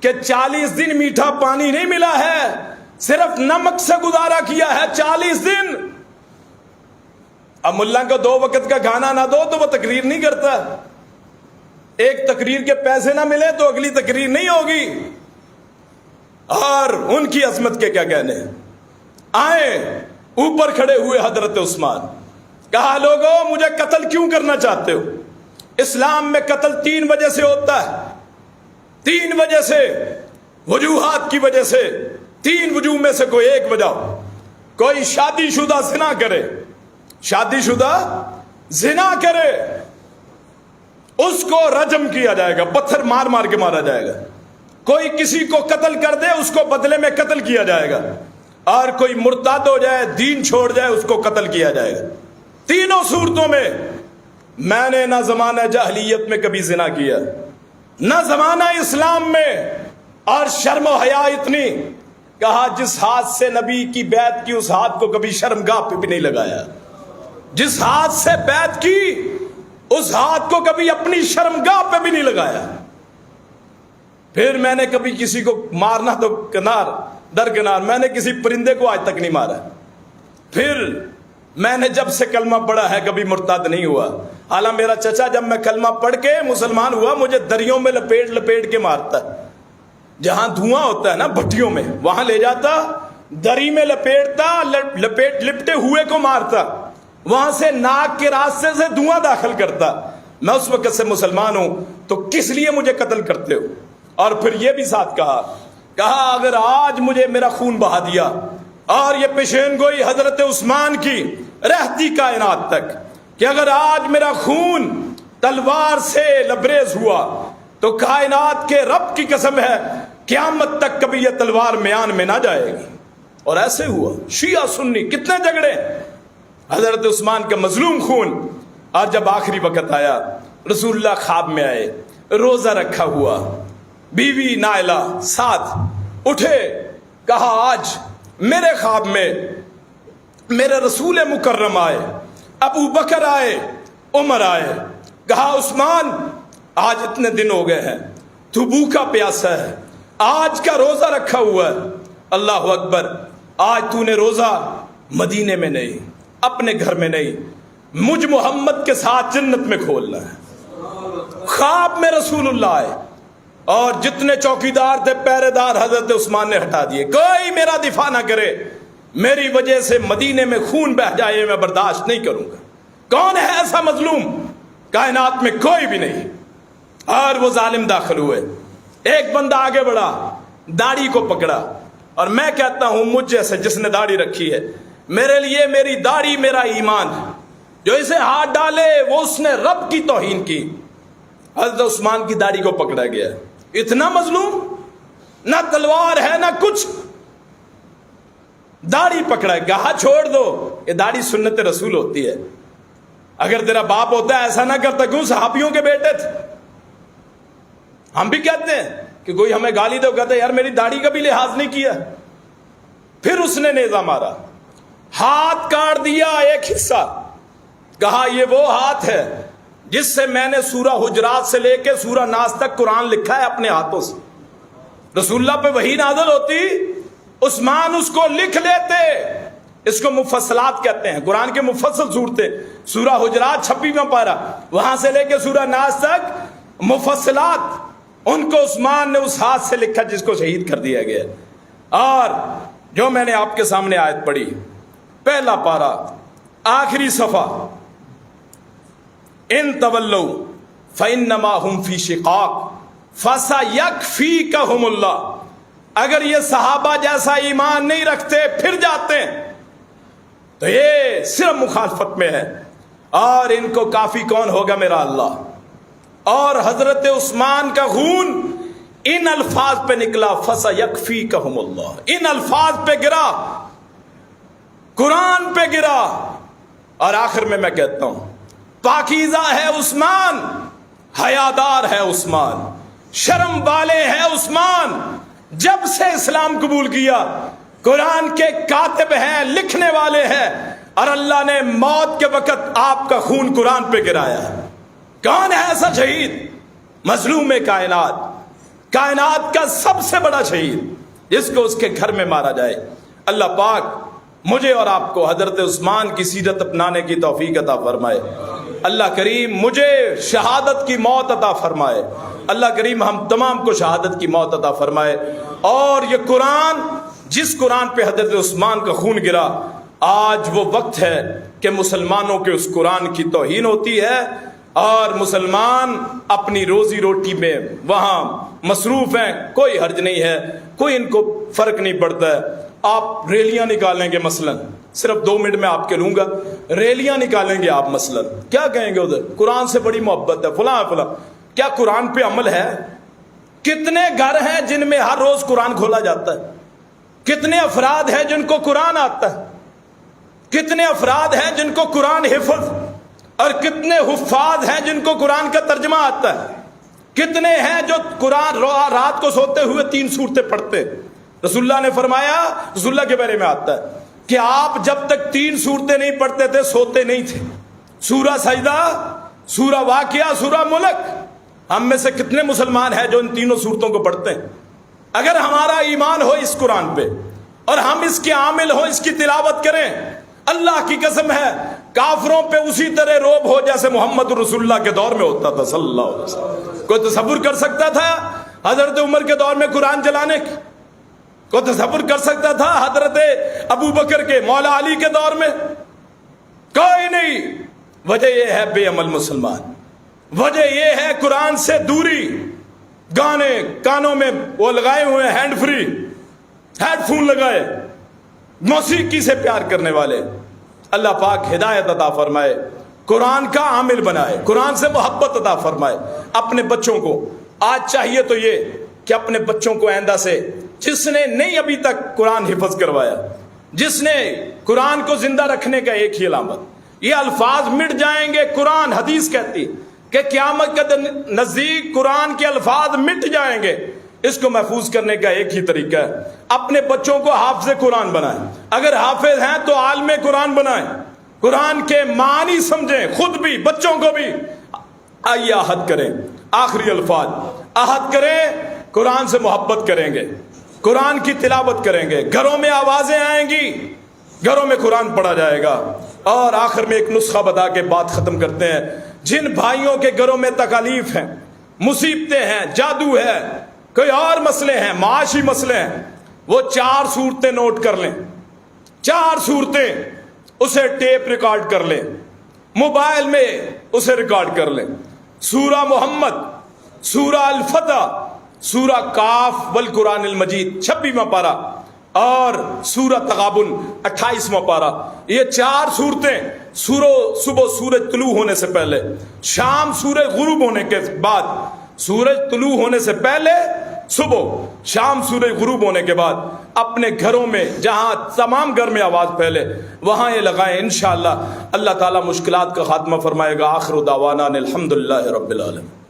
کہ 40 دن میٹھا پانی نہیں ملا ہے، صرف نمک سے گزارا کیا ہے 40 دن۔ اب ملا کو 2 وقت کا کھانا نہ دو تو وہ تقریر نہیں کرتا، ایک تقریر کے پیسے نہ ملے تو اگلی تقریر نہیں ہوگی۔ اور ان کی عظمت کے کیا کہنے۔ آئے اوپر کھڑے ہوئے حضرت عثمان، کہا لوگوں مجھے قتل کیوں کرنا چاہتے ہو؟ اسلام میں قتل 3 وجہ سے ہوتا ہے، 3 وجہ سے، وجوہات کی وجہ سے، 3 وجوہ میں سے کوئی ایک وجہ۔ کوئی شادی شدہ زنا کرے، شادی شدہ زنا کرے، اس کو رجم کیا جائے گا، پتھر مار مار کے مارا جائے گا۔ کوئی کسی کو قتل کر دے، اس کو بدلے میں قتل کیا جائے گا۔ اور کوئی مرتد ہو جائے، دین چھوڑ جائے، اس کو قتل کیا جائے گا۔ تینوں صورتوں میں میں نے نہ زمانہ جاہلیت میں کبھی زنا کیا، نہ زمانہ اسلام میں، اور شرم و حیا اتنی، کہا جس ہاتھ سے نبی کی بیعت کی اس ہاتھ کو کبھی شرمگاہ پہ بھی نہیں لگایا، جس ہاتھ سے بیعت کی اس ہاتھ کو کبھی اپنی شرمگاہ پہ بھی نہیں لگایا۔ پھر میں نے کبھی کسی کو مارنا تو کنار درکنار، میں نے کسی پرندے کو آج تک نہیں مارا۔ پھر میں نے جب سے کلمہ پڑھا ہے کبھی مرتد نہیں ہوا۔ حالانکہ میرا چچا جب میں کلمہ پڑھ کے مسلمان ہوا مجھے دریوں میں لپیٹ لپیٹ کے مارتا، جہاں دھواں ہوتا ہے نا بھٹیوں میں، وہاں لے جاتا، دری میں لپیٹتا، لپٹے ہوئے کو مارتا، وہاں سے ناک کے راستے سے دھواں داخل کرتا۔ میں اس وقت سے مسلمان ہوں، تو کس لیے مجھے قتل کرتے ہو؟ اور پھر یہ بھی ساتھ کہا اگر آج مجھے میرا خون بہا دیا، اور یہ پیشین گوئی حضرت عثمان کی رہتی کائنات تک، کہ اگر آج میرا خون تلوار سے لبریز ہوا تو کائنات کے رب کی قسم ہے قیامت تک کبھی یہ تلوار میان میں نہ جائے گی۔ اور ایسے ہوا شیعہ سنی کتنے جھگڑے، حضرت عثمان کا مظلوم خون. اور جب آخری وقت آیا رسول اللہ خواب میں آئے، روزہ رکھا ہوا، بیوی نائلہ ساتھ اٹھے، کہا آج میرے خواب میں میرے رسول مکرم آئے، ابو بکر آئے، عمر آئے، کہا عثمان آج اتنے دن ہو گئے ہیں، تو بھوکا پیاسا ہے، آج کا روزہ رکھا ہوا ہے، اللہ اکبر، آج تو نے روزہ مدینے میں نہیں، اپنے گھر میں نہیں، مجھ محمد کے ساتھ جنت میں کھولنا ہے. خواب میں رسول اللہ آئے اور جتنے چوکیدار تھے، پہرے دار، حضرت عثمان نے ہٹا دیے. کوئی میرا دفاع نہ کرے، میری وجہ سے مدینے میں خون بہہ جائے، میں برداشت نہیں کروں گا. کون ہے ایسا مظلوم؟ کائنات میں کوئی بھی نہیں. اور وہ ظالم داخل ہوئے. ایک بندہ آگے بڑھا، داڑھی کو پکڑا، اور میں کہتا ہوں مجھ جیسے جس نے داڑھی رکھی ہے، میرے لیے میری داڑھی میرا ایمان ہے. جو اسے ہاتھ ڈالے وہ اس نے رب کی توہین کی. حضرت عثمان کی داڑھی کو پکڑا گیا. اتنا مظلوم، نہ تلوار ہے نہ کچھ، داڑھی پکڑا، کہا چھوڑ دو، یہ داڑھی سنت رسول ہوتی ہے. اگر تیرا باپ ہوتا ہے ایسا نہ کرتا. کیوں؟ صحابیوں کے بیٹے تھے. ہم بھی کہتے ہیں کہ کوئی ہمیں گالی دے، کہتے ہیں یار میری داڑھی کا بھی لحاظ نہیں کیا. پھر اس نے نیزہ مارا، ہاتھ کاٹ دیا ایک حصہ، کہا یہ وہ ہاتھ ہے جس سے میں نے سورہ حجرات سے لے کے سورہ ناس تک قرآن لکھا ہے اپنے ہاتھوں سے. رسول اللہ پہ وحی نازل ہوتی، عثمان اس کو لکھ لیتے. اس کو مفصلات کہتے ہیں، قرآن کے مفصل صورتیں. سورہ حجرات 26واں پارہ، وہاں سے لے کے سورہ ناس تک مفصلات، ان کو عثمان نے اس ہاتھ سے لکھا جس کو شہید کر دیا گیا. اور جو میں نے آپ کے سامنے آیت پڑھی، پہلا پارہ آخری صفحہ، ان تولوا فانما هم فی شقاق فسیکفیکہم اللہ. اگر یہ صحابہ جیسا ایمان نہیں رکھتے پھر جاتے ہیں تو یہ صرف مخالفت میں ہے، اور ان کو کافی کون ہوگا؟ میرا اللہ. اور حضرت عثمان کا خون ان الفاظ پہ نکلا، فسیکفیکہم اللہ. ان الفاظ پہ گرا، قرآن پہ گرا. اور آخر میں کہتا ہوں پاکیزہ ہے عثمان، حیادار ہے عثمان، شرم والے ہے عثمان. جب سے اسلام قبول کیا، قرآن کے کاتب ہیں، لکھنے والے ہیں، اور اللہ نے موت کے وقت آپ کا خون قرآن پہ گرایا. کون ہے ایسا شہید؟ مظلوم کائنات، کائنات کا سب سے بڑا شہید، جس کو اس کے گھر میں مارا جائے. اللہ پاک مجھے اور آپ کو حضرت عثمان کی سیرت اپنانے کی توفیق عطا فرمائے. اللہ کریم مجھے شہادت کی موت عطا فرمائے. اللہ کریم ہم تمام کو شہادت کی موت عطا فرمائے. اور یہ قرآن، جس قرآن پہ حضرت عثمان کا خون گرا، آج وہ وقت ہے کہ مسلمانوں کے اس قرآن کی توہین ہوتی ہے، اور مسلمان اپنی روزی روٹی میں وہاں مصروف ہیں. کوئی حرج نہیں ہے، کوئی ان کو فرق نہیں پڑتا ہے. آپ ریلیاں نکالیں گے، مثلا صرف 2 منٹ میں آپ کے لوں گا، ریلیاں نکالیں گے آپ، مثلا کیا کہیں گے ادھر؟ قرآن سے بڑی محبت ہے، فلاں فلاں. کیا قرآن پہ عمل ہے؟ کتنے گھر ہیں جن میں ہر روز قرآن کھولا جاتا ہے؟ کتنے افراد ہیں جن کو قرآن آتا ہے؟ کتنے افراد ہیں جن کو قرآن حفظ، اور کتنے حفاظ ہیں جن کو قرآن کا ترجمہ آتا ہے؟ کتنے ہیں جو قرآن رات کو سوتے ہوئے 3 سورتیں پڑھتے؟ رسول اللہ نے فرمایا، رسول اللہ کے بارے میں آتا ہے کہ آپ جب تک 3 سورتیں نہیں پڑھتے تھے سوتے نہیں تھے. سورہ سجدہ، سورہ واقعہ، سورہ ملک. ہم میں سے کتنے مسلمان ہیں جو ان تینوں سورتوں کو پڑھتے ہیں؟ اگر ہمارا ایمان ہو اس قرآن پہ اور ہم اس کے عامل ہوں، اس کی تلاوت کریں، اللہ کی قسم ہے کافروں پہ اسی طرح روب ہو جیسے محمد رسول اللہ کے دور میں ہوتا تھا صلی اللہ علیہ وسلم. کوئی تصور کر سکتا تھا حضرت عمر کے دور میں قرآن چلانے کی؟ کوئی تصور کر سکتا تھا حضرت ابو بکر کے، مولا علی کے دور میں؟ کوئی نہیں. وجہ یہ ہے بے عمل مسلمان، وجہ یہ ہے قرآن سے دوری. گانے کانوں میں وہ لگائے ہوئے، ہینڈ فری، ہیڈ فون لگائے، موسیقی سے پیار کرنے والے. اللہ پاک ہدایت عطا فرمائے، قرآن کا عامل بنائے، قرآن سے محبت عطا فرمائے. اپنے بچوں کو آج چاہیے تو یہ کہ اپنے بچوں کو آئندہ سے جس نے نہیں ابھی تک قرآن حفظ کروایا، جس نے قرآن کو زندہ رکھنے کا ایک ہی علامت، یہ الفاظ مٹ جائیں گے، قرآن حدیث کہتی کہ قیامت کے نزدیک قرآن کے الفاظ مٹ جائیں گے، اس کو محفوظ کرنے کا ایک ہی طریقہ ہے، اپنے بچوں کو حافظ قرآن بنائیں، اگر حافظ ہیں تو عالم قرآن بنائیں، قرآن کے معنی سمجھیں، خود بھی بچوں کو بھی۔ آئیے عہد کریں، آخری الفاظ، عہد کریں، قرآن سے محبت کریں گے، قرآن کی تلاوت کریں گے، گھروں میں آوازیں آئیں گی، گھروں میں قرآن پڑھا جائے گا۔ اور آخر میں ایک نسخہ بتا کے بات ختم کرتے ہیں، جن بھائیوں کے گھروں میں تکالیف ہیں، مصیبتیں ہیں، جادو ہے، کوئی اور مسئلے ہیں، معاشی مسئلے ہیں، وہ 4 صورتیں نوٹ کر لیں، 4 صورتیں، اسے ٹیپ ریکارڈ کر لیں، موبائل میں اسے ریکارڈ کر لیں۔ سورہ محمد، سورہ الفتح، سورہ کاف والقرآن المجید 26واں پارہ، اور سورہ تغابن 28واں پارہ، یہ 4 صورتیں صبح سورج طلوع ہونے سے پہلے، شام سورج غروب ہونے کے بعد، سورج طلوع ہونے سے پہلے صبح، شام سورج غروب ہونے کے بعد اپنے گھروں میں، جہاں تمام گھر میں آواز پھیلے، وہاں یہ لگائیں، انشاءاللہ اللہ تعالیٰ مشکلات کا خاتمہ فرمائے گا۔ آخر دعوانا الحمدللہ رب العالمین۔